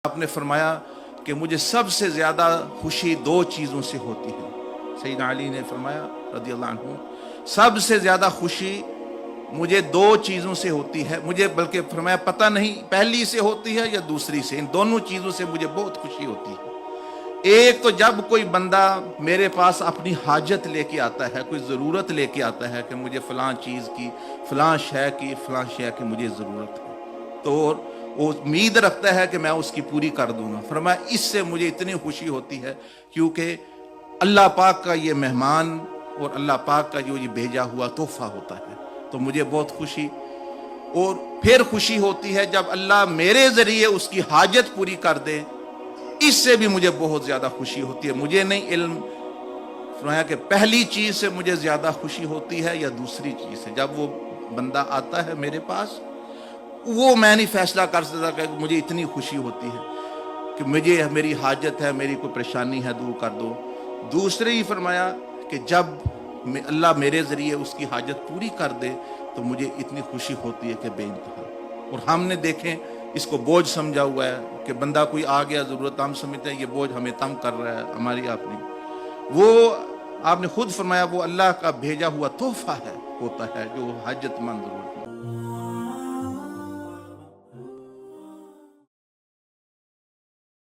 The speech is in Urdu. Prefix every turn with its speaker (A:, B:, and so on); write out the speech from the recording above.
A: آپ نے فرمایا کہ مجھے سب سے زیادہ خوشی دو چیزوں سے ہوتی ہے۔ سیدنا علی نے فرمایا رضی اللہ عنہ، سب سے زیادہ خوشی مجھے دو چیزوں سے ہوتی ہے، مجھے بلکہ فرمایا پتہ نہیں پہلی سے ہوتی ہے یا دوسری سے، ان دونوں چیزوں سے مجھے بہت خوشی ہوتی ہے۔ ایک تو جب کوئی بندہ میرے پاس اپنی حاجت لے کے آتا ہے، کوئی ضرورت لے کے آتا ہے کہ مجھے فلاں چیز کی، فلاں شے کی مجھے ضرورت ہے، تو وہ امید رکھتا ہے کہ میں اس کی پوری کر دوں گا۔ فرمایا اس سے مجھے اتنی خوشی ہوتی ہے کیونکہ اللہ پاک کا یہ مہمان اور اللہ پاک کا جو یہ بھیجا ہوا تحفہ ہوتا ہے، تو مجھے بہت خوشی اور پھر خوشی ہوتی ہے جب اللہ میرے ذریعے اس کی حاجت پوری کر دے، اس سے بھی مجھے بہت زیادہ خوشی ہوتی ہے۔ مجھے نہیں علم فرمایا کہ پہلی چیز سے مجھے زیادہ خوشی ہوتی ہے یا دوسری چیز سے، جب وہ بندہ آتا ہے میرے پاس، وہ میں نہیں فیصلہ کر سکتا کہ مجھے اتنی خوشی ہوتی ہے کہ مجھے میری حاجت ہے، میری کوئی پریشانی ہے دور کر دو۔ دوسرے ہی فرمایا کہ جب اللہ میرے ذریعے اس کی حاجت پوری کر دے تو مجھے اتنی خوشی ہوتی ہے کہ بے انتہا۔ اور ہم نے دیکھیں اس کو بوجھ سمجھا ہوا ہے کہ بندہ کوئی آ گیا ضرورت، ہم سمجھتے ہیں یہ بوجھ ہمیں تنگ کر رہا ہے ہماری اپنی، وہ آپ نے خود فرمایا وہ اللہ کا بھیجا ہوا تحفہ ہے ہوتا ہے جو حاجت مند ضرورت ہے۔